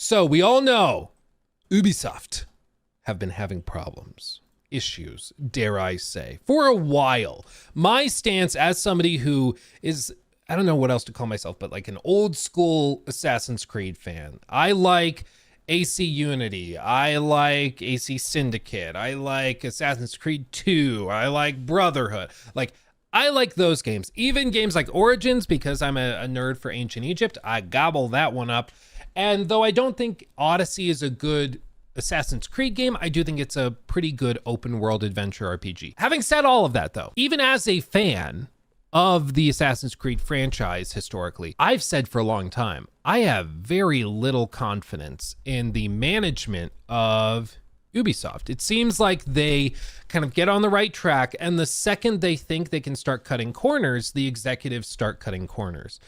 So we all know Ubisoft have been having problems, issues, dare I say, for a while. My stance as somebody who is, I don't know what else to call myself, but like an old school Assassin's Creed fan. I like AC Unity. I like AC Syndicate. I like Assassin's Creed 2. I like Brotherhood. Like, I like those games. Even games like Origins, because I'm a nerd for ancient Egypt, I gobble that one up. And though I don't think Odyssey is a good Assassin's Creed game, I do think it's a pretty good open world adventure RPG. Having said all of that though, even as a fan of the Assassin's Creed franchise historically, I've said for a long time, I have very little confidence in the management of Ubisoft. It seems like they kind of get on the right track, and the second they think they can start cutting corners, the executives start cutting corners.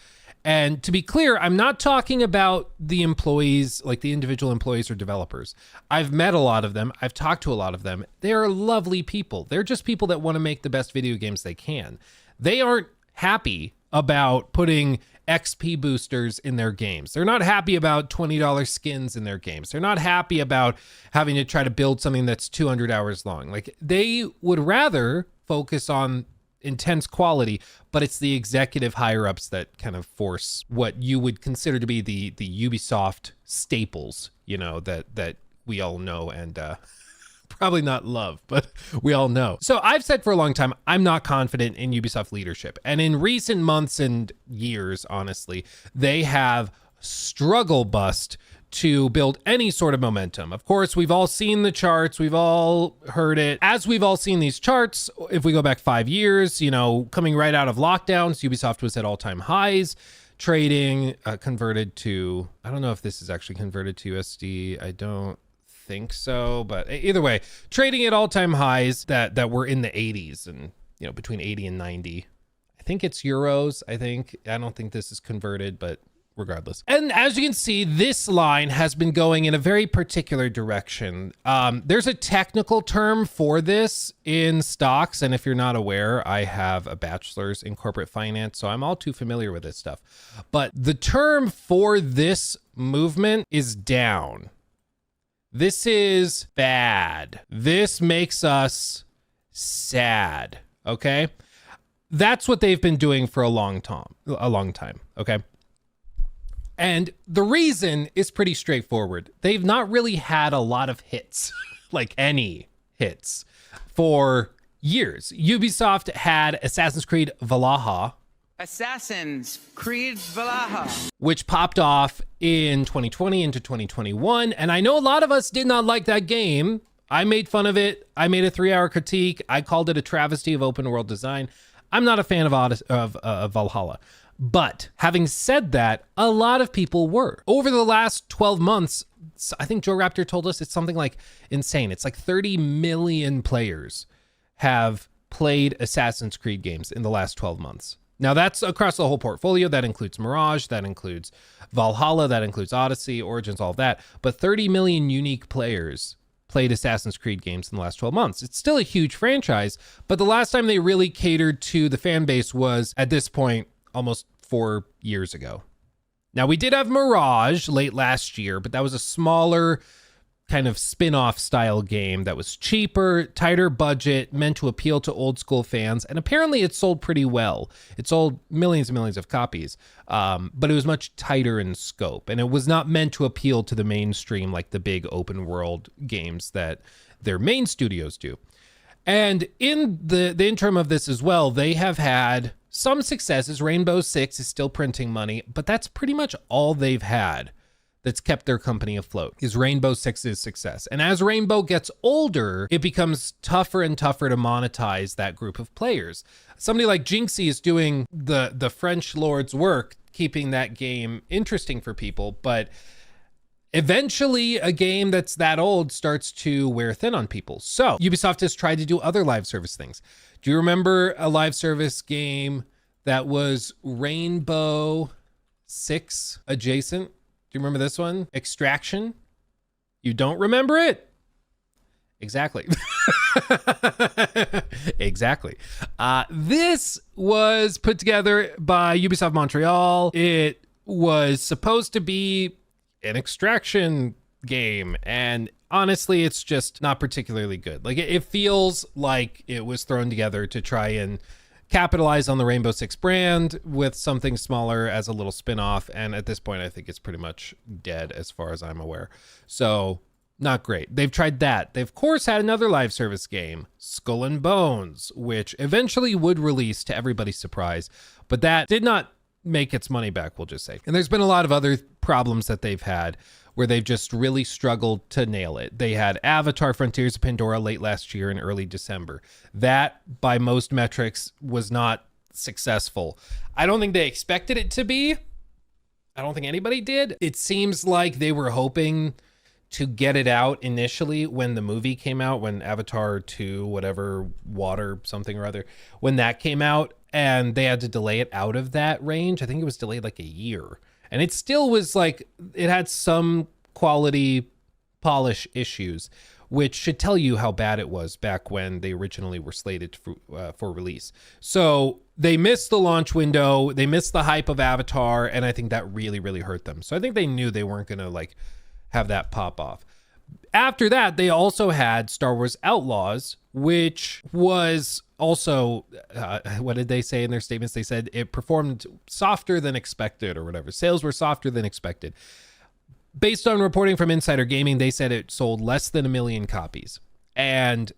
And to be clear, I'm not talking about the employees, like the individual employees or developers. I've met a lot of them. I've talked to a lot of them. They're lovely people. They're just people that want to make the best video games they can. They aren't happy about putting XP boosters in their games. They're not happy about $20 skins in their games. They're not happy about having to try to build something that's 200 hours long. Like, they would rather focus on intense quality, but it's the executive higher ups that kind of force what you would consider to be the Ubisoft staples, you know, that we all know and probably not love, but we all know. So I've said for a long time, I'm not confident in Ubisoft leadership. And in recent months and years, honestly, they have struggle bust to build any sort of momentum. Of course, we've all seen the charts. We've all heard it. As we've all seen these charts, if we go back 5 years, you know, coming right out of lockdowns, Ubisoft was at all-time highs. Trading converted to, I don't know if this is actually converted to USD. I don't think so, but either way, trading at all-time highs that were in the 80s and, you know, between 80 and 90. I think it's euros. I don't think this is converted, but regardless. And as you can see, this line has been going in a very particular direction. There's a technical term for this in stocks, and if you're not aware, I have a bachelor's in corporate finance, so I'm all too familiar with this stuff. But the term for this movement is down. This is bad. This makes us sad, okay? That's what they've been doing for a long time, okay? And the reason is pretty straightforward. They've not really had a lot of hits, like any hits, for years. Ubisoft had Assassin's Creed Valhalla, which popped off in 2020 into 2021. And I know a lot of us did not like that game. I made fun of it. I made a 3-hour critique. I called it a travesty of open world design. I'm not a fan of Valhalla. But having said that, a lot of people were. Over the last 12 months, I think Joe Raptor told us it's something like insane. It's like 30 million players have played Assassin's Creed games in the last 12 months. Now that's across the whole portfolio. That includes Mirage, that includes Valhalla, that includes Odyssey, Origins, all of that. But 30 million unique players played Assassin's Creed games in the last 12 months. It's still a huge franchise, but the last time they really catered to the fan base was, at this point, almost 4 years ago. Now, we did have Mirage late last year, but that was a smaller kind of spin-off style game that was cheaper, tighter budget, meant to appeal to old school fans. And apparently it sold pretty well. It sold millions and millions of copies, but it was much tighter in scope. And it was not meant to appeal to the mainstream like the big open world games that their main studios do. And in the interim of this as well, they have had some successes. Rainbow Six is still printing money, but that's pretty much all they've had that's kept their company afloat, is Rainbow Six's success. And as Rainbow gets older, it becomes tougher and tougher to monetize that group of players. Somebody like Jinxie is doing the French Lord's work, keeping that game interesting for people, but eventually a game that's that old starts to wear thin on people. So Ubisoft has tried to do other live service things. Do you remember a live service game that was Rainbow Six adjacent? Do you remember this one? Extraction? You don't remember it? Exactly. Exactly. This was put together by Ubisoft Montreal. It was supposed to be an extraction game, and honestly it's just not particularly good. Like it feels like it was thrown together to try and capitalize on the Rainbow Six brand with something smaller as a little spin-off, and at this point I think it's pretty much dead as far as I'm aware. So not great. They've tried that. They've of course had another live service game, Skull and Bones, which eventually would release to everybody's surprise, but that did not make its money back, we'll just say. And there's been a lot of other problems that they've had where they've just really struggled to nail it. They had Avatar Frontiers of Pandora late last year in early December. That, by most metrics, was not successful. I don't think they expected it to be. I don't think anybody did. It seems like they were hoping to get it out initially when the movie came out, when Avatar 2, whatever, water, something or other, when that came out, and they had to delay it out of that range. I think it was delayed like a year. And it still was like, it had some quality polish issues, which should tell you how bad it was back when they originally were slated for release. So they missed the launch window, they missed the hype of Avatar, and I think that really, really hurt them. So I think they knew they weren't gonna like have that pop off. After that, they also had Star Wars Outlaws, which was also, what did they say in their statements? They said it performed softer than expected or whatever. Sales were softer than expected. Based on reporting from Insider Gaming, they said it sold less than 1 million copies. And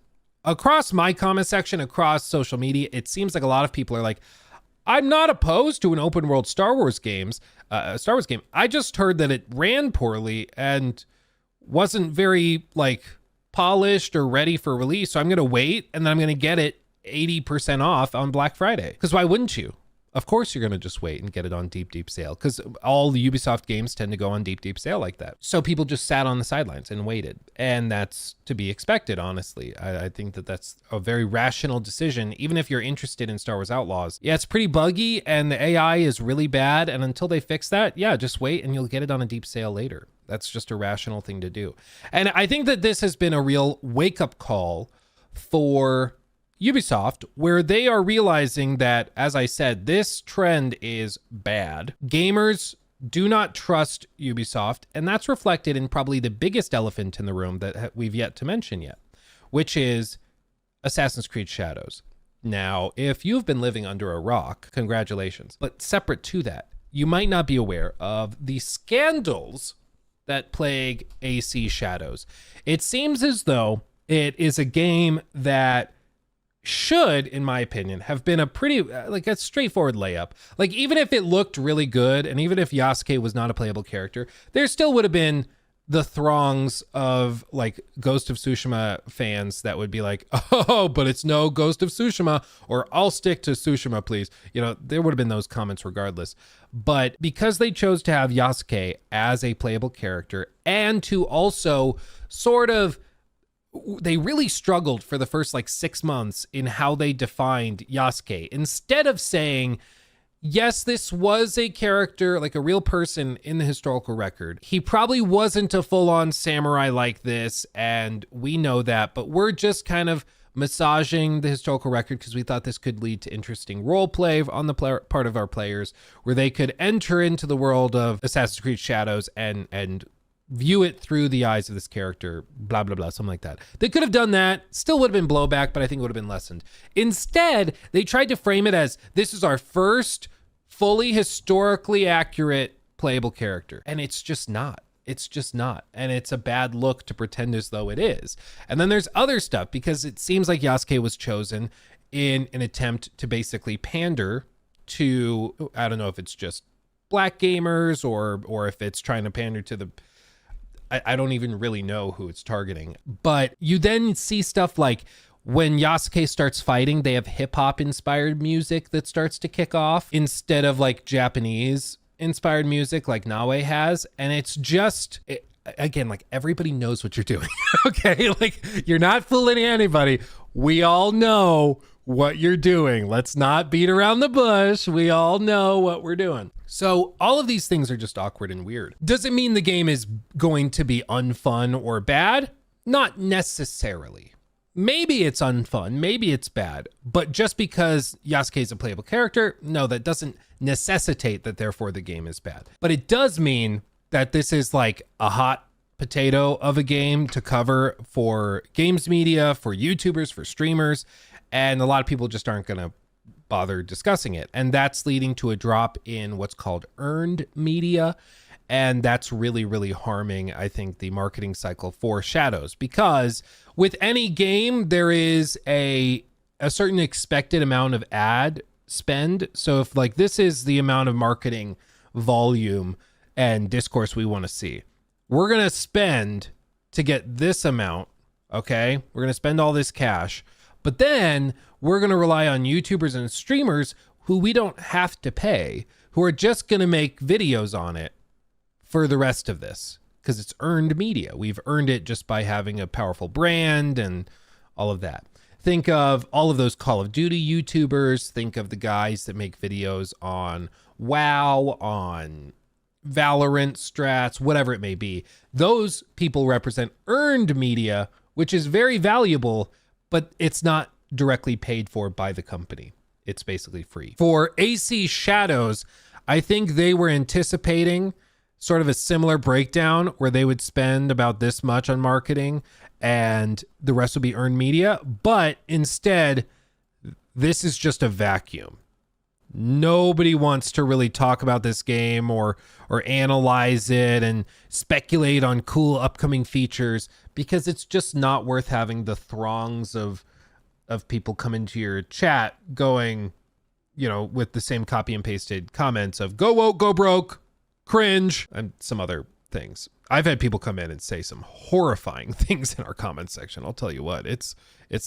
across my comment section, across social media, it seems like a lot of people are like, I'm not opposed to an open world Star Wars game. I just heard that it ran poorly and wasn't very like polished or ready for release. So I'm going to wait, and then I'm going to get it 80% off on Black Friday. Because why wouldn't you? Of course you're going to just wait and get it on deep sale, because all the Ubisoft games tend to go on deep sale like that. So people just sat on the sidelines and waited, and that's to be expected, honestly. I think that that's a very rational decision, even if you're interested in Star Wars Outlaws. Yeah, it's pretty buggy, and the AI is really bad, and until they fix that, yeah, just wait and you'll get it on a deep sale later. That's just a rational thing to do. And I think that this has been a real wake-up call for Ubisoft, where they are realizing that, as I said, this trend is bad. Gamers do not trust Ubisoft, and that's reflected in probably the biggest elephant in the room that we've yet to mention yet, which is Assassin's Creed Shadows. Now, if you've been living under a rock, congratulations. But separate to that, you might not be aware of the scandals that plague AC Shadows. It seems as though it is a game that should, in my opinion, have been a pretty, like a straightforward layup. Like, even if it looked really good, and even if Yasuke was not a playable character, there still would have been the throngs of like Ghost of Tsushima fans that would be like, oh, but it's no Ghost of Tsushima, or I'll stick to Tsushima, please. You know, there would have been those comments regardless. But because they chose to have Yasuke as a playable character, and to also sort of, they really struggled for the first like 6 months in how they defined Yasuke. Instead of saying, yes, this was a character, like a real person in the historical record, he probably wasn't a full-on samurai like this, and we know that, but we're just kind of massaging the historical record because we thought this could lead to interesting role play on the part of our players, where they could enter into the world of Assassin's Creed Shadows and view it through the eyes of this character, blah, blah, blah, something like that. They could have done that, still would have been blowback, but I think it would have been lessened. Instead, they tried to frame it as, this is our first fully historically accurate playable character. And it's just not. It's just not. And it's a bad look to pretend as though it is. And then there's other stuff, because it seems like Yasuke was chosen in an attempt to basically pander to, I don't know if it's just black gamers or if it's trying to pander to the, I don't even really know who it's targeting. But you then see stuff like when Yasuke starts fighting, they have hip hop inspired music that starts to kick off instead of like Japanese inspired music like Naue has. And it's just, again, like everybody knows what you're doing. Okay. Like you're not fooling anybody. We all know what you're doing. Let's not beat around the bush. We all know what we're doing. So all of these things are just awkward and weird. Does it mean the game is going to be unfun or bad? Not necessarily. Maybe it's unfun, maybe it's bad, but just because Yasuke is a playable character, no, that doesn't necessitate that therefore the game is bad. But it does mean that this is like a hot potato of a game to cover for games media, for YouTubers, for streamers, and a lot of people just aren't going to bother discussing it. And that's leading to a drop in what's called earned media. And that's really, really harming, I think, the marketing cycle for Shadows, because with any game, there is a certain expected amount of ad spend. So if like this is the amount of marketing volume and discourse we want to see, we're going to spend to get this amount. Okay. We're going to spend all this cash, but then we're going to rely on YouTubers and streamers who we don't have to pay, who are just going to make videos on it for the rest of this, because it's earned media. We've earned it just by having a powerful brand and all of that. Think of all of those Call of Duty YouTubers. Think of the guys that make videos on WoW, on Valorant strats, whatever it may be. Those people represent earned media, which is very valuable, but it's not directly paid for by the company. It's basically free. For AC Shadows, I think they were anticipating sort of a similar breakdown where they would spend about this much on marketing and the rest would be earned media. But instead, this is just a vacuum. Nobody wants to really talk about this game or analyze it and speculate on cool upcoming features, because it's just not worth having the throngs of people come into your chat going, you know, with the same copy and pasted comments of go woke, go broke, cringe, and some other things. I've had people come in and say some horrifying things in our comment section. I'll tell you what, it's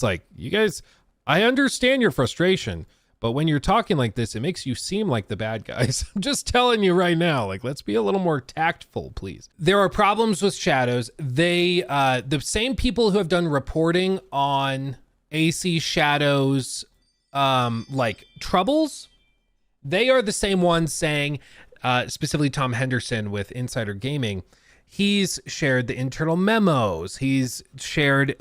like, you guys, I understand your frustration, but when you're talking like this, it makes you seem like the bad guys. I'm just telling you right now, like, let's be a little more tactful, please. There are problems with Shadows. They, the same people who have done reporting on AC Shadows, like troubles, they are the same ones saying, specifically Tom Henderson with Insider Gaming, he's shared the internal memos. He's shared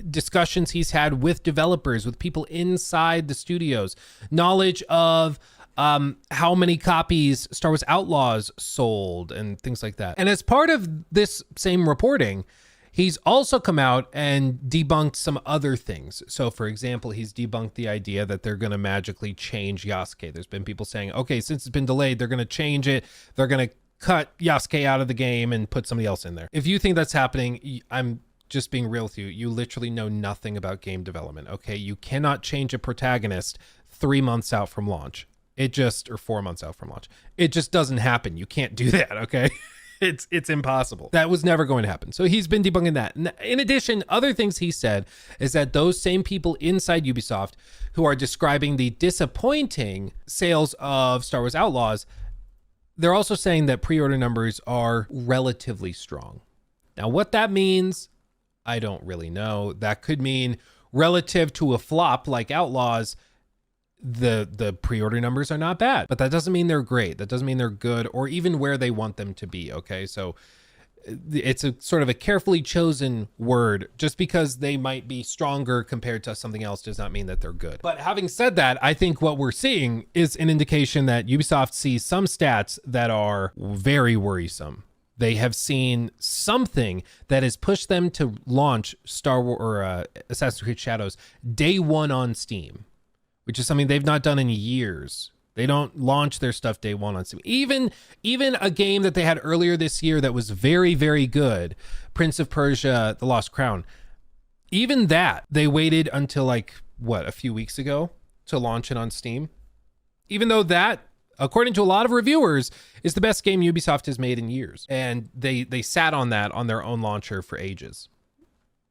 discussions he's had with developers, with people inside the studios, knowledge of how many copies Star Wars Outlaws sold and things like that. And as part of this same reporting, he's also come out and debunked some other things. So, for example, he's debunked the idea that they're going to magically change Yasuke. There's been people saying, okay, since it's been delayed, they're going to change it. They're going to cut Yasuke out of the game and put somebody else in there. If you think that's happening, I'm just being real with you. You literally know nothing about game development, okay? You cannot change a protagonist 3 months out from launch. Or 4 months out from launch. It just doesn't happen. You can't do that, okay? It's impossible. That was never going to happen. So he's been debunking that. In addition, other things he said is that those same people inside Ubisoft who are describing the disappointing sales of Star Wars Outlaws, they're also saying that pre-order numbers are relatively strong. Now, what that means, I don't really know. That could mean relative to a flop like Outlaws, the pre-order numbers are not bad, but that doesn't mean they're great. That doesn't mean they're good or even where they want them to be. Okay. So it's a sort of a carefully chosen word. Just because they might be stronger compared to something else does not mean that they're good. But having said that, I think what we're seeing is an indication that Ubisoft sees some stats that are very worrisome. They have seen something that has pushed them to launch Star Wars or Assassin's Creed Shadows day one on Steam, which is something they've not done in years. They don't launch their stuff day one on Steam. Even a game that they had earlier this year that was very, very good, Prince of Persia: The Lost Crown, even that, they waited until a few weeks ago to launch it on Steam. Even though that, according to a lot of reviewers, is the best game Ubisoft has made in years. And they sat on that on their own launcher for ages,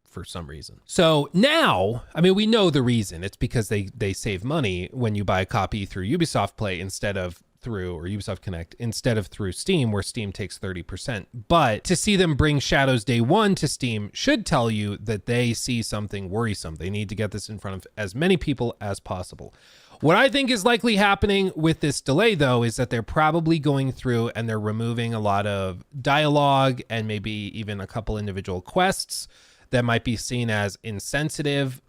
for some reason. So now, I mean, we know the reason. It's because they save money when you buy a copy through Ubisoft Play or Ubisoft Connect instead of through Steam, where Steam takes 30%. But to see them bring Shadows day one to Steam should tell you that they see something worrisome. They need to get this in front of as many people as possible. What I think is likely happening with this delay, though, is that they're probably going through and they're removing a lot of dialogue and maybe even a couple individual quests that might be seen as insensitive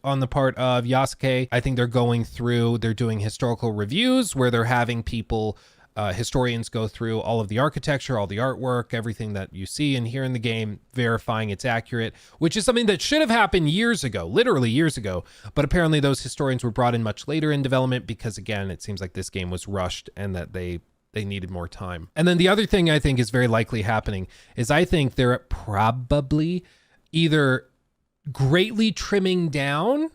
on the part of Yasuke. I think they're going through, they're doing historical reviews where they're having people historians go through all of the architecture, all the artwork, everything that you see and hear in the game, verifying it's accurate, which is something that should have happened years ago, literally years ago. But apparently those historians were brought in much later in development because, again, it seems like this game was rushed and that they needed more time. And then the other thing I think is very likely happening is I think they're probably either greatly trimming down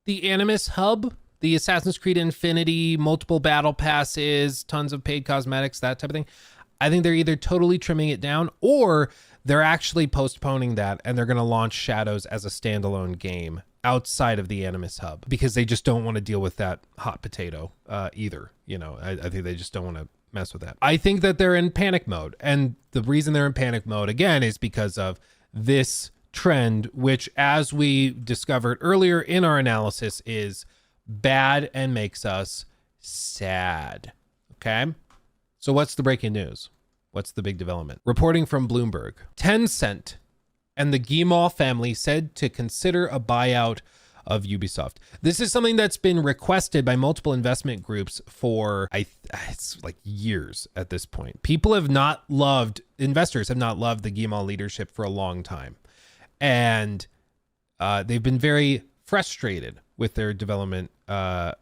the Animus hub, the Assassin's Creed Infinity, multiple battle passes, tons of paid cosmetics, that type of thing. I think they're either totally trimming it down or they're actually postponing that and they're going to launch Shadows as a standalone game outside of the Animus hub because they just don't want to deal with that hot potato either. You know, I think they just don't want to mess with that. I think that they're in panic mode. And the reason they're in panic mode, again, is because of this trend, which, as we discovered earlier in our analysis, is bad and makes us sad. Okay? So what's the breaking news? What's the big development? Reporting from Bloomberg. Tencent and the Guillemot family said to consider a buyout of Ubisoft. This is something that's been requested by multiple investment groups for it's like years at this point. Investors have not loved the Guillemot leadership for a long time. And they've been very frustrated with their development,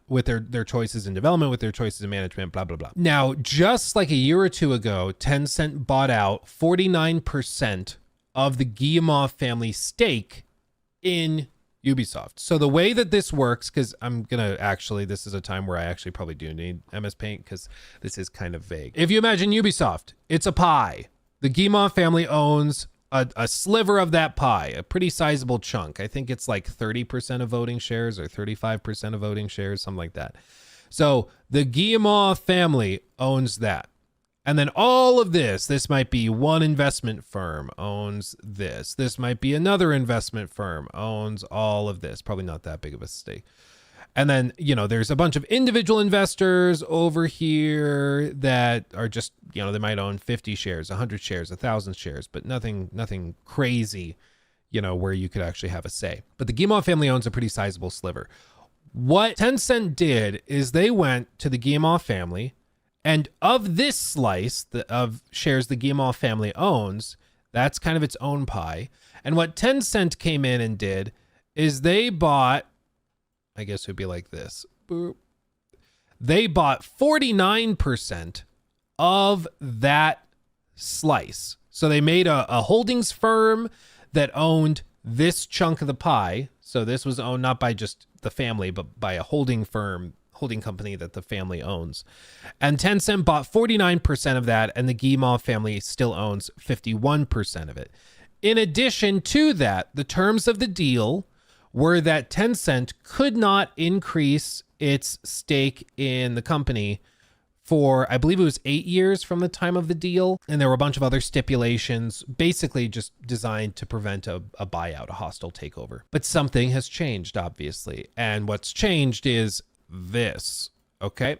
with their choices in development, with their choices in management, blah, blah, blah. Now, just like a year or two ago, Tencent bought out 49% of the Guillemot family stake in Ubisoft. So the way that this works, because this is a time where I actually probably do need MS Paint because this is kind of vague. If you imagine Ubisoft, it's a pie. The Guillemot family owns a sliver of that pie, a pretty sizable chunk. I think it's like 30% of voting shares or 35% of voting shares, something like that. So the Guillemot family owns that. And then all of this might be one investment firm owns this. This might be another investment firm owns all of this. Probably not that big of a stake. And then, there's a bunch of individual investors over here that are just, they might own 50 shares, 100 shares, 1,000 shares, but nothing crazy, where you could actually have a say. But the Guillemot family owns a pretty sizable sliver. What Tencent did is they went to the Guillemot family, and of this slice of shares the Guillemot family owns, that's kind of its own pie. And what Tencent came in and did is they bought, I guess it would be like this. Boop. They bought 49% of that slice. So they made a holdings firm that owned this chunk of the pie. So this was owned not by just the family, but by a holding company that the family owns. And Tencent bought 49% of that, and the Guillemot family still owns 51% of it. In addition to that, the terms of the deal were that Tencent could not increase its stake in the company for, I believe it was 8 years from the time of the deal. And there were a bunch of other stipulations, basically just designed to prevent a buyout, a hostile takeover. But something has changed, obviously. And what's changed is this, okay?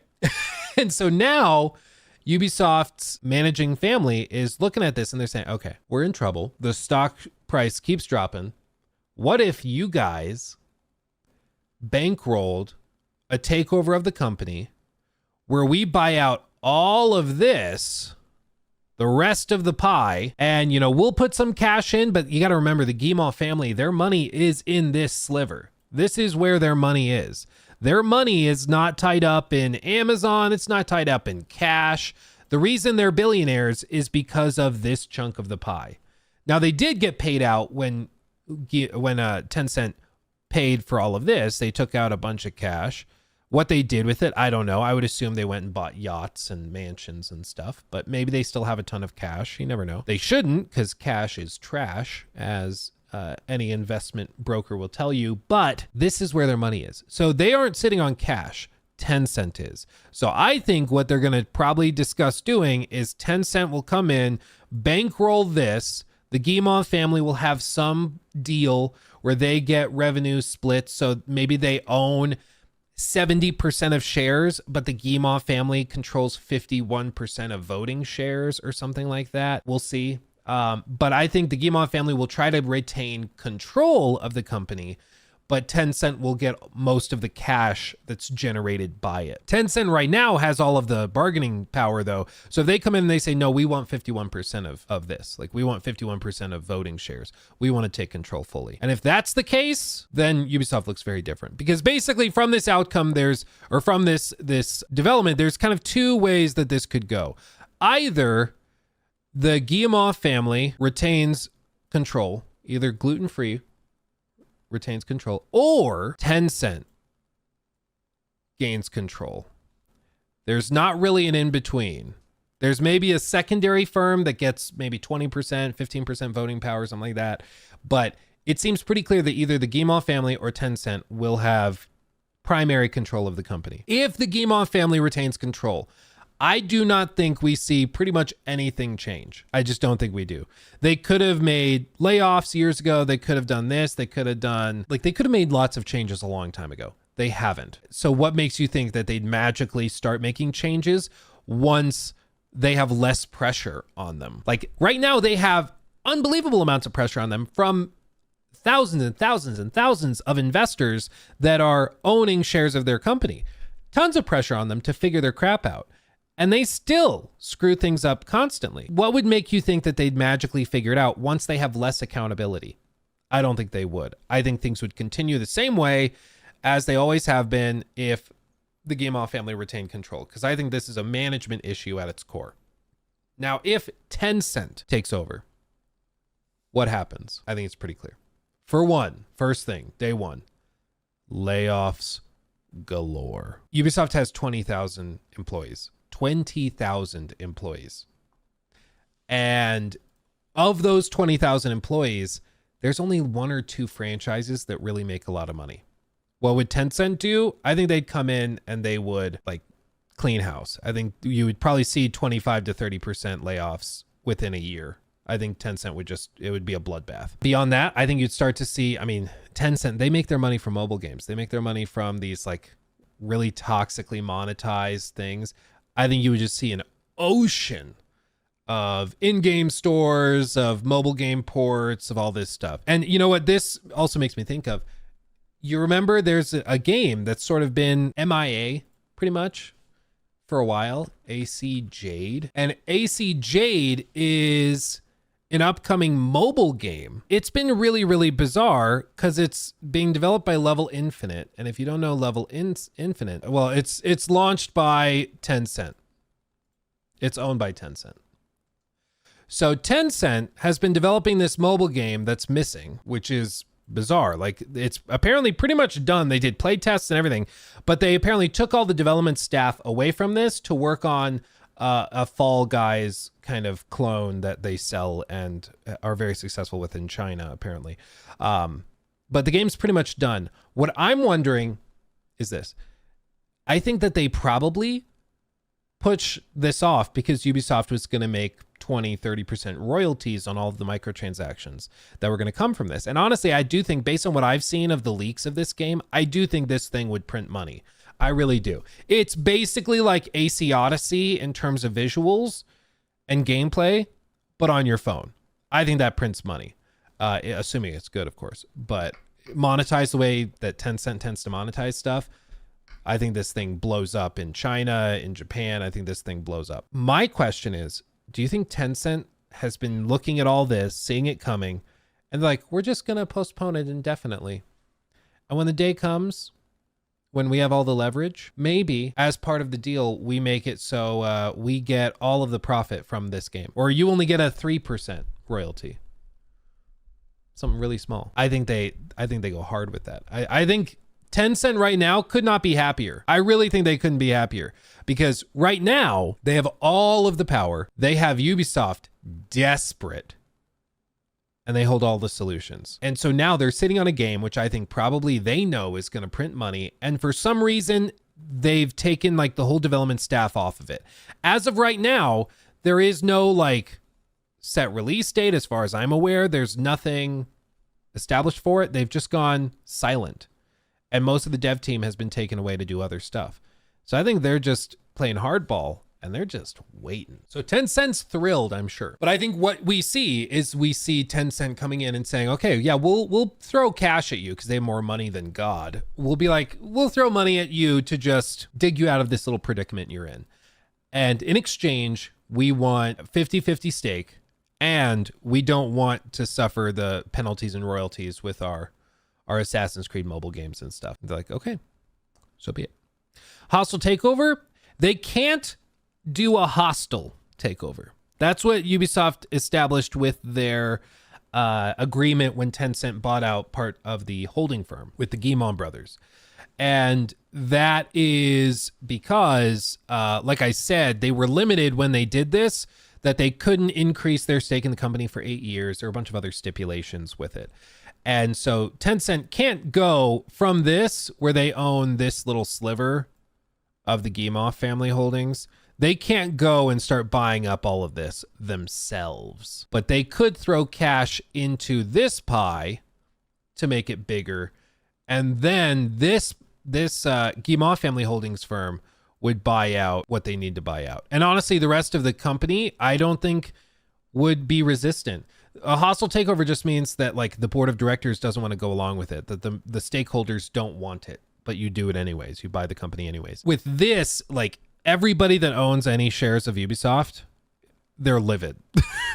And so now Ubisoft's managing family is looking at this and they're saying, okay, we're in trouble. The stock price keeps dropping. What if you guys bankrolled a takeover of the company where we buy out all of this, the rest of the pie, and, we'll put some cash in, but you got to remember the Guillemot family, their money is in this sliver. This is where their money is. Their money is not tied up in Amazon. It's not tied up in cash. The reason they're billionaires is because of this chunk of the pie. Now, they did get paid out when Tencent paid for all of this. They took out a bunch of cash. What they did with it, I don't know. I would assume they went and bought yachts and mansions and stuff, but maybe they still have a ton of cash. You never know. They shouldn't, because cash is trash, as any investment broker will tell you, but this is where their money is. So they aren't sitting on cash. Tencent is. So I think what they're going to probably discuss doing is Tencent will come in, bankroll this. The Guillemot family will have some deal where they get revenue split. So maybe they own 70% of shares, but the Guillemot family controls 51% of voting shares or something like that. We'll see. But I think the Guillemot family will try to retain control of the company, but Tencent will get most of the cash that's generated by it. Tencent right now has all of the bargaining power though. So if they come in and they say, no, we want 51% of this, like we want 51% of voting shares. We want to take control fully. And if that's the case, then Ubisoft looks very different, because basically from this outcome, from this development, there's kind of two ways that this could go. Either the Guillemot family retains control, either gluten-free retains control, or Tencent gains control. There's not really an in-between. There's maybe a secondary firm that gets maybe 20%, 15% voting power, something like that. But it seems pretty clear that either the Guillemot family or Tencent will have primary control of the company. If the Guillemot family retains control, I do not think we see pretty much anything change. I just don't think we do. They could have made layoffs years ago. They could have done this. They could have made lots of changes a long time ago. They haven't. So what makes you think that they'd magically start making changes once they have less pressure on them? Like right now, they have unbelievable amounts of pressure on them from thousands and thousands and thousands of investors that are owning shares of their company. Tons of pressure on them to figure their crap out. And they still screw things up constantly. What would make you think that they'd magically figure it out once they have less accountability? I don't think they would. I think things would continue the same way as they always have been if the Guillemot family retained control, because I think this is a management issue at its core. Now, if Tencent takes over, what happens? I think it's pretty clear. For one, first thing, day one, layoffs galore. Ubisoft has 20,000 employees. 20,000 employees. And of those 20,000 employees, there's only one or two franchises that really make a lot of money. What would Tencent do? I think they'd come in and they would like clean house. I think you would probably see 25 to 30% layoffs within a year. I think Tencent it would be a bloodbath. Beyond that, I think you'd start to see, Tencent, they make their money from mobile games. They make their money from these like really toxically monetized things. I think you would just see an ocean of in-game stores, of mobile game ports, of all this stuff. And you know what this also makes me think of? You remember there's a game that's sort of been MIA pretty much for a while, AC Jade. And AC Jade is an upcoming mobile game. It's been really, really bizarre because it's being developed by Level Infinite. And if you don't know Level Infinite, well, it's launched by Tencent. It's owned by Tencent. So Tencent has been developing this mobile game that's missing, which is bizarre. Like it's apparently pretty much done. They did play tests and everything, but they apparently took all the development staff away from this to work on a Fall Guys kind of clone that they sell and are very successful with in China, apparently. But the game's pretty much done. What I'm wondering is this. I think that they probably push this off because Ubisoft was going to make 20-30% royalties on all of the microtransactions that were going to come from this. And honestly, I do think based on what I've seen of the leaks of this game, I do think this thing would print money. I really do. It's basically like AC Odyssey in terms of visuals and gameplay, but on your phone. I think that prints money, assuming it's good, of course. But monetize the way that Tencent tends to monetize stuff, I think this thing blows up in China, in Japan. I think this thing blows up. My question is, do you think Tencent has been looking at all this, seeing it coming, and like, we're just going to postpone it indefinitely? And when the day comes, when we have all the leverage, maybe as part of the deal, we make it so we get all of the profit from this game, or you only get a 3% royalty. Something really small. I think they go hard with that. I think Tencent right now could not be happier. I really think they couldn't be happier because right now they have all of the power. They have Ubisoft desperate and they hold all the solutions. And so now they're sitting on a game, which I think probably they know is going to print money. And for some reason, they've taken like the whole development staff off of it. As of right now, there is no like set release date. As far as I'm aware, there's nothing established for it. They've just gone silent. And most of the dev team has been taken away to do other stuff. So I think they're just playing hardball and they're just waiting. So Tencent's thrilled, I'm sure. But I think what we see is Tencent coming in and saying, okay, yeah, we'll throw cash at you because they have more money than God. We'll be like, we'll throw money at you to just dig you out of this little predicament you're in. And in exchange, we want 50-50 stake, and we don't want to suffer the penalties and royalties with our Assassin's Creed mobile games and stuff. They're like, okay, so be it. Hostile takeover, they can't do a hostile takeover. That's what Ubisoft established with their agreement when Tencent bought out part of the holding firm with the Guimond brothers. And that is because, like I said, they were limited when they did this, that they couldn't increase their stake in the company for 8 years. There were a bunch of other stipulations with it. And so Tencent can't go from this, where they own this little sliver of the Guimond family holdings. They can't go and start buying up all of this themselves, but they could throw cash into this pie to make it bigger. And then this Guimond family holdings firm would buy out what they need to buy out. And honestly, the rest of the company, I don't think would be resistant. A hostile takeover just means that like the board of directors doesn't want to go along with it, that the stakeholders don't want it, but you do it anyways. You buy the company anyways. With this, like, everybody that owns any shares of Ubisoft, they're livid.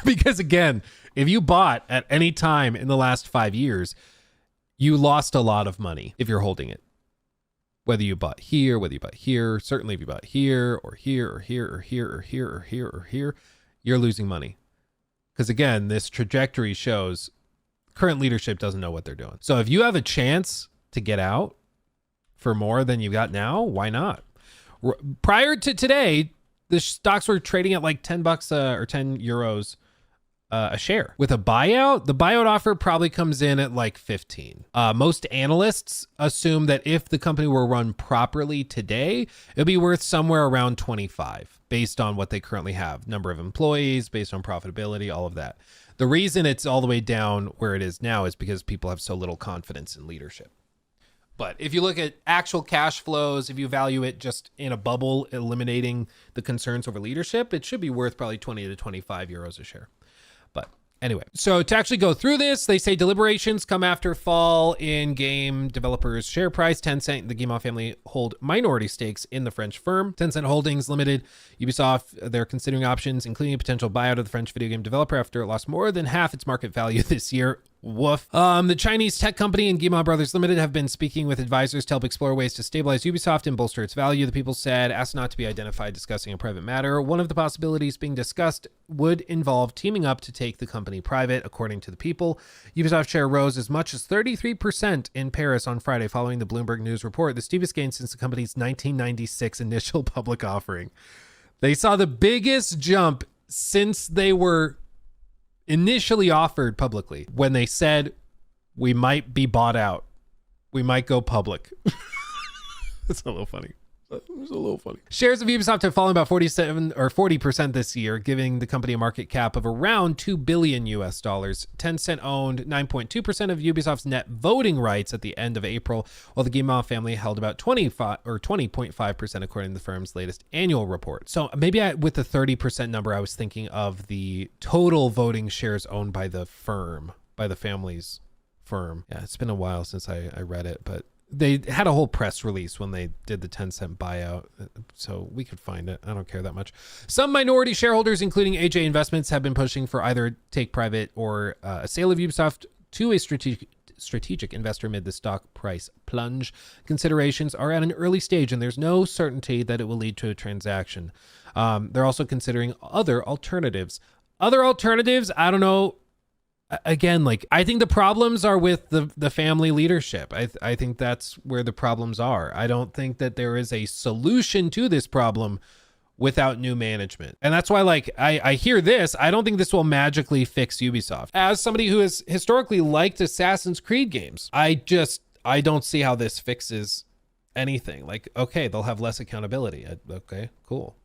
Because again, if you bought at any time in the last 5 years, you lost a lot of money if you're holding it. Whether you bought here, whether you bought here, certainly if you bought here or here or here or here or here or here or here, you're losing money. Because again, this trajectory shows current leadership doesn't know what they're doing. So if you have a chance to get out for more than you got now, why not? Prior to today, the stocks were trading at like $10 or 10 euros a share. With a buyout, the buyout offer probably comes in at like 15. Most analysts assume that if the company were run properly today, it'll be worth somewhere around 25 based on what they currently have. Number of employees, based on profitability, all of that. The reason it's all the way down where it is now is because people have so little confidence in leadership. But if you look at actual cash flows, if you value it just in a bubble, eliminating the concerns over leadership, it should be worth probably 20 to 25 euros a share. But anyway, so to actually go through this, they say deliberations come after fall in game developers' share price. Tencent and the Guimond family hold minority stakes in the French firm. Tencent Holdings Limited, Ubisoft, they're considering options, including a potential buyout of the French video game developer after it lost more than half its market value this year. Woof. The Chinese tech company and Guimond Brothers Limited have been speaking with advisors to help explore ways to stabilize Ubisoft and bolster its value. The people said, asked not to be identified, discussing a private matter. One of the possibilities being discussed would involve teaming up to take the company private, according to the people. Ubisoft share rose as much as 33% in Paris on Friday following the Bloomberg News report, the steepest gain since the company's 1996 initial public offering. They saw the biggest jump since they were initially offered publicly, when they said we might be bought out, we might go public. It's a little funny. It's a little funny. Shares of Ubisoft have fallen about 47 or 40% this year, giving the company a market cap of around $2 billion US. Tencent owned 9.2% of Ubisoft's net voting rights at the end of April, while the Guimond family held about 20.5% according to the firm's latest annual report. So maybe with the 30% number, I was thinking of the total voting shares owned by the firm, by the family's firm. Yeah, it's been a while since I read it, but they had a whole press release when they did the Tencent buyout, so we could find it. I don't care that much. Some minority shareholders, including AJ Investments, have been pushing for either take private or a sale of Ubisoft to a strategic investor amid the stock price plunge. Considerations are at an early stage, and there's no certainty that it will lead to a transaction. They're also considering other alternatives. Other alternatives, I don't know. Again, like, I think the problems are with the family leadership. I think that's where the problems are. I don't think that there is a solution to this problem without new management. And that's why, like, I hear this. I don't think this will magically fix Ubisoft. As somebody who has historically liked Assassin's Creed games, I don't see how this fixes anything. Like, okay, they'll have less accountability. Okay, cool.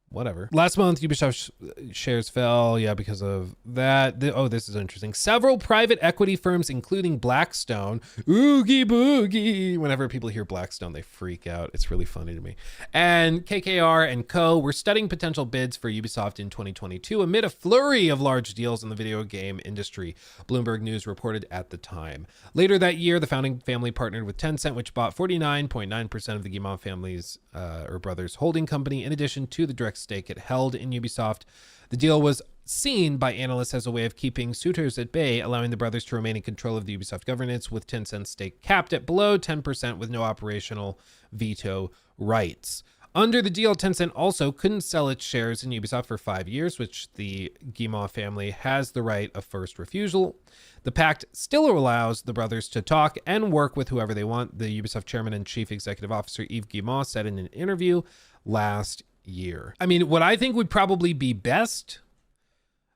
whatever. Last month, Ubisoft shares fell, because of that. This is interesting. Several private equity firms, including Blackstone, oogie boogie. Whenever people hear Blackstone, they freak out. It's really funny to me. And KKR and Co. were studying potential bids for Ubisoft in 2022 amid a flurry of large deals in the video game industry, Bloomberg News reported at the time. Later that year, the founding family partnered with Tencent, which bought 49.9% of the Guimont family's or brothers' holding company, in addition to the direct stake it held in Ubisoft. The deal was seen by analysts as a way of keeping suitors at bay, allowing the brothers to remain in control of the Ubisoft governance, with Tencent's stake capped at below 10% with no operational veto rights. Under the deal, Tencent also couldn't sell its shares in Ubisoft for 5 years, which the Guimont family has the right of first refusal. The pact still allows the brothers to talk and work with whoever they want, the Ubisoft chairman and chief executive officer Yves Guillemot said in an interview last year. I mean, what I think would probably be best,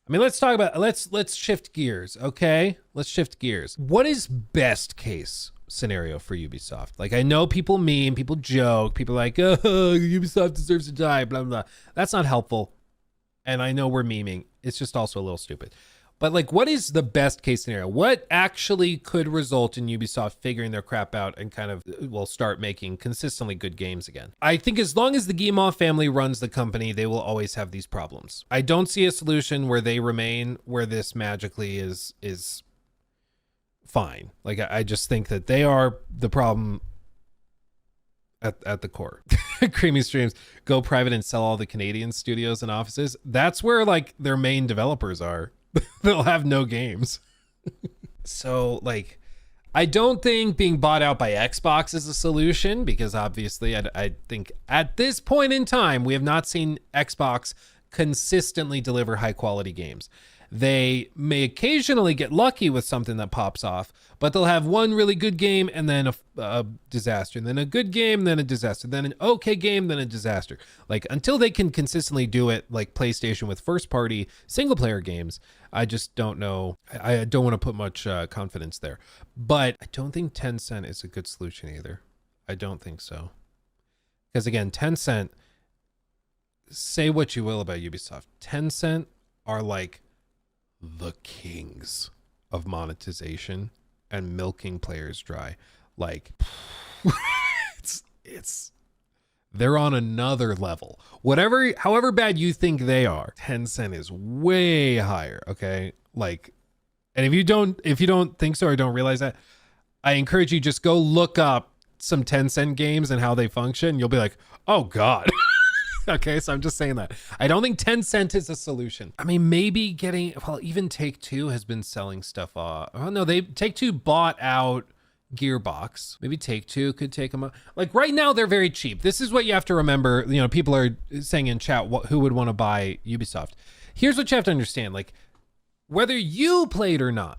let's talk about, let's shift gears, okay? Let's shift gears. What is best case scenario for Ubisoft? Like, I know people meme, people joke, people are like, oh, Ubisoft deserves to die, blah, blah. That's not helpful. And I know we're memeing. It's just also a little stupid. But like, what is the best case scenario? What actually could result in Ubisoft figuring their crap out and kind of will start making consistently good games again? I think as long as the Guillemot family runs the company, they will always have these problems. I don't see a solution where they remain where this magically is fine. Like, I just think that they are the problem at the core. Creamy Streams, go private and sell all the Canadian studios and offices. That's where like their main developers are. They'll have no games. So like, I don't think being bought out by Xbox is a solution, because obviously I think at this point in time, we have not seen Xbox consistently deliver high quality games. They may occasionally get lucky with something that pops off, but they'll have one really good game and then a disaster, and then a good game, then a disaster, then an okay game, then a disaster. Like, until they can consistently do it like PlayStation with first party single player games, I just don't know. I don't want to put much confidence there, but I don't think Tencent is a good solution either. I don't think so. Because again, Tencent, say what you will about Ubisoft, Tencent are like the kings of monetization and milking players dry. Like, it's they're on another level. However bad you think they are, Tencent is way higher. Okay, like, and if you don't think so or don't realize that, I encourage you, just go look up some Tencent games and how they function. You'll be like, oh god. Okay, so I'm just saying that. I don't think Tencent is a solution. I mean, maybe even Take-Two has been selling stuff off. Oh no, Take-Two bought out Gearbox. Maybe Take-Two could take them up. Like, right now, they're very cheap. This is what you have to remember. You know, people are saying in chat, who would want to buy Ubisoft? Here's what you have to understand. Like, whether you played or not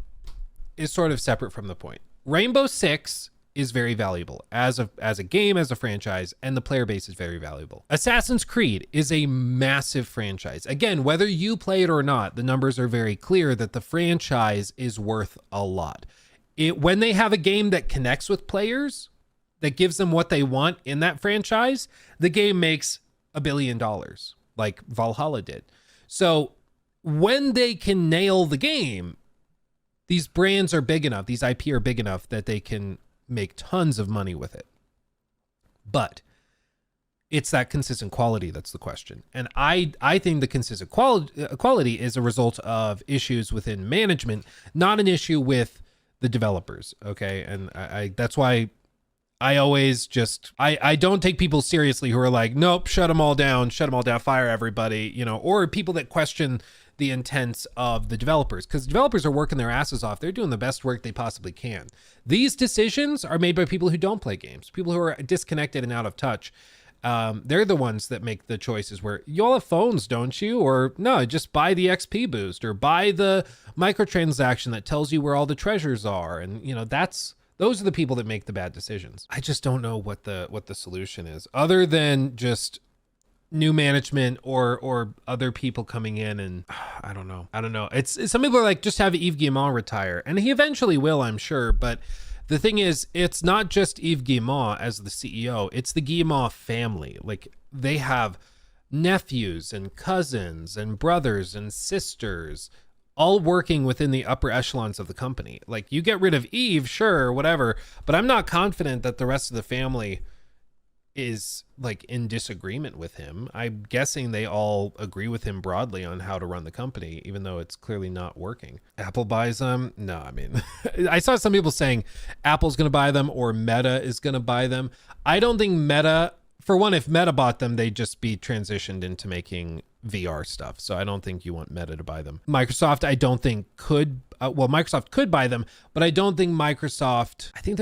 is sort of separate from the point. Rainbow Six is very valuable as a game, as a franchise, and the player base is very valuable. Assassin's Creed is a massive franchise. Again, whether you play it or not, the numbers are very clear that the franchise is worth a lot. When they have a game that connects with players, that gives them what they want in that franchise, the game makes $1 billion, like Valhalla did. So when they can nail the game, these brands are big enough, these IP are big enough that they can make tons of money with it. But it's that consistent quality that's the question. And I think the consistent quality is a result of issues within management, not an issue with the developers. Okay. And I that's why I always I don't take people seriously who are like, nope, shut them all down, fire everybody, you know, or people that question the intents of the developers, because developers are working their asses off. They're doing the best work they possibly can. These decisions are made by people who don't play games, people who are disconnected and out of touch. They're the ones that make the choices where you all have phones, don't you? Or no, just buy the XP boost or buy the microtransaction that tells you where all the treasures are. And you know, those are the people that make the bad decisions. I just don't know what the solution is, other than just new management or other people coming in. And I don't know. It's some people are like, just have Yves Guillemot retire, and he eventually will, I'm sure. But the thing is, it's not just Yves Guillemot as the CEO, it's the Guillemot family. Like, they have nephews and cousins and brothers and sisters all working within the upper echelons of the company. Like, you get rid of Eve, sure, whatever, but I'm not confident that the rest of the family is like in disagreement with him. I'm guessing they all agree with him broadly on how to run the company, even though it's clearly not working. Apple buys them. No, I mean, I saw some people saying Apple's going to buy them or Meta is going to buy them. I don't think Meta, for one, if Meta bought them, they'd just be transitioned into making VR stuff. So I don't think you want Meta to buy them. Microsoft, I don't think could, well, Microsoft could buy them, but I don't think Microsoft, I think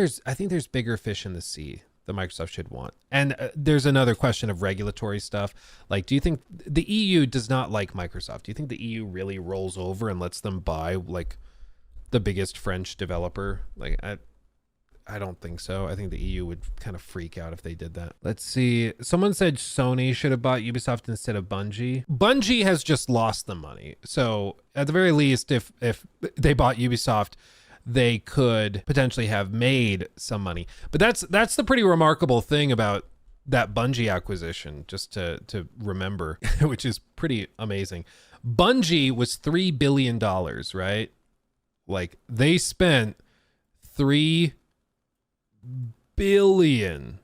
there's bigger fish in the sea that Microsoft should want. And there's another question of regulatory stuff. Like, do you think the EU does not like Microsoft? Do you think the EU really rolls over and lets them buy like the biggest French developer? Like, I don't think so. I think the EU would kind of freak out if they did that. Let's see. Someone said Sony should have bought Ubisoft instead of Bungie. Bungie has just lost the money. So at the very least, if they bought Ubisoft, they could potentially have made some money. But that's the pretty remarkable thing about that Bungie acquisition, just to remember, which is pretty amazing. Bungie was $3 billion, right? Like, they spent $3 billion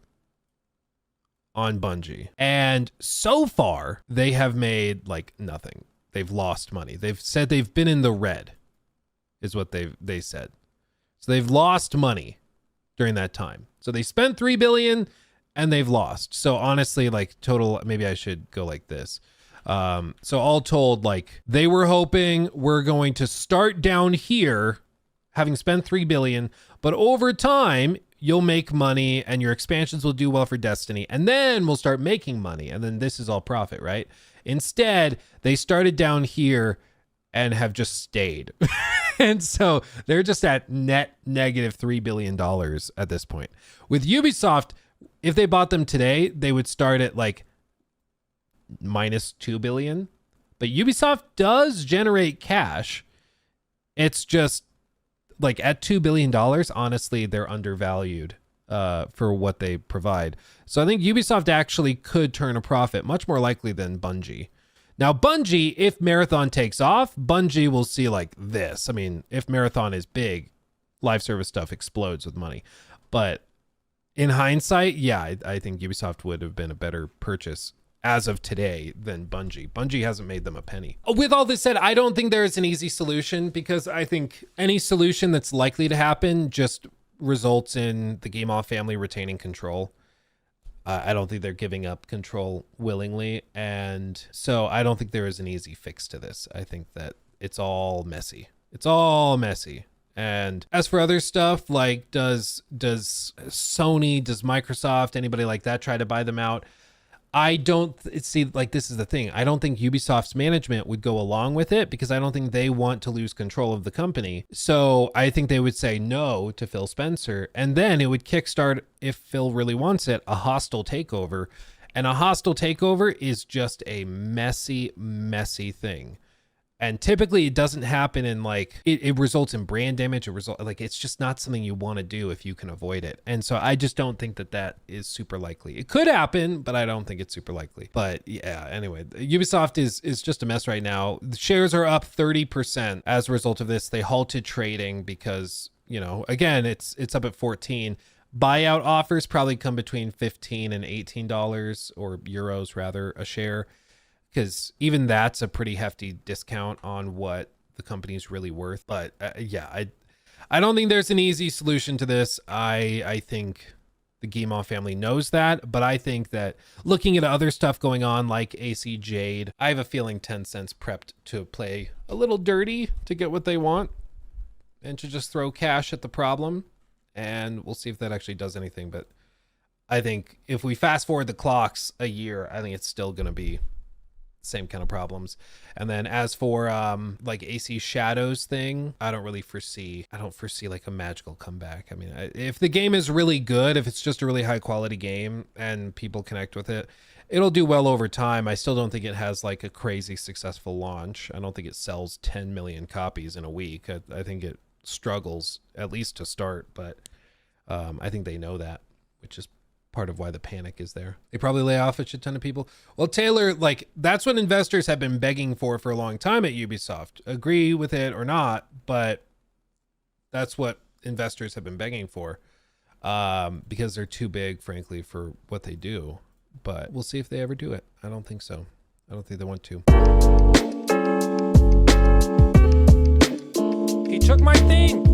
on Bungie. And so far, they have made like nothing. They've lost money. They've said they've been in the red, is what they said. So they've lost money during that time. So they spent $3 billion and they've lost. So honestly, like, total, maybe I should go like this. So all told, like, they were hoping we're going to start down here having spent $3 billion, but over time you'll make money and your expansions will do well for Destiny, and then we'll start making money, and then this is all profit, right? Instead, they started down here and have just stayed. And so they're just at net negative $3 billion at this point. With Ubisoft, if they bought them today, they would start at like minus $2 billion. But Ubisoft does generate cash. It's just like at $2 billion, honestly, they're undervalued for what they provide. So I think Ubisoft actually could turn a profit, much more likely than Bungie. Now, Bungie, if Marathon takes off, Bungie will see like this. I mean, if Marathon is big, live service stuff explodes with money. But in hindsight, yeah, I think Ubisoft would have been a better purchase as of today than Bungie. Bungie hasn't made them a penny. With all this said, I don't think there is an easy solution, because I think any solution that's likely to happen just results in the Game Off family retaining control. I don't think they're giving up control willingly. And so I don't think there is an easy fix to this. I think that it's all messy. It's all messy. And as for other stuff, like does Sony, does Microsoft, anybody like that try to buy them out? I don't see, like, this is the thing. I don't think Ubisoft's management would go along with it, because I don't think they want to lose control of the company. So I think they would say no to Phil Spencer, and then it would kickstart, if Phil really wants it, a hostile takeover. And a hostile takeover is just a messy, messy thing. And typically it doesn't happen in like, it results in brand damage. It's just not something you want to do if you can avoid it. And so I just don't think that is super likely. It could happen, but I don't think it's super likely. But yeah, anyway, Ubisoft is just a mess right now. The shares are up 30% as a result of this. They halted trading because, you know, again, it's up at 14. Buyout offers probably come between $15 and $18 or euros rather a share, because even that's a pretty hefty discount on what the company's really worth. But yeah, I don't think there's an easy solution to this. I think the Guillemot family knows that, but I think that looking at other stuff going on like AC Jade, I have a feeling Tencent's prepped to play a little dirty to get what they want and to just throw cash at the problem. And we'll see if that actually does anything. But I think if we fast forward the clocks a year, I think it's still going to be same kind of problems. And then as for like AC Shadows thing, I don't foresee like a magical comeback. I mean, if the game is really good, if it's just a really high quality game and people connect with it, it'll do well over time. I still don't think it has like a crazy successful launch. I don't think it sells 10 million copies in a week. I think it struggles at least to start, but I think they know that, which is part of why the panic is there. They probably lay off a shit ton of people. Well, Taylor, like, that's what investors have been begging for a long time at Ubisoft. Agree with it or not, but that's what investors have been begging for, because they're too big, frankly, for what they do. But we'll see if they ever do it. I don't think so. I don't think they want to. He took my thing.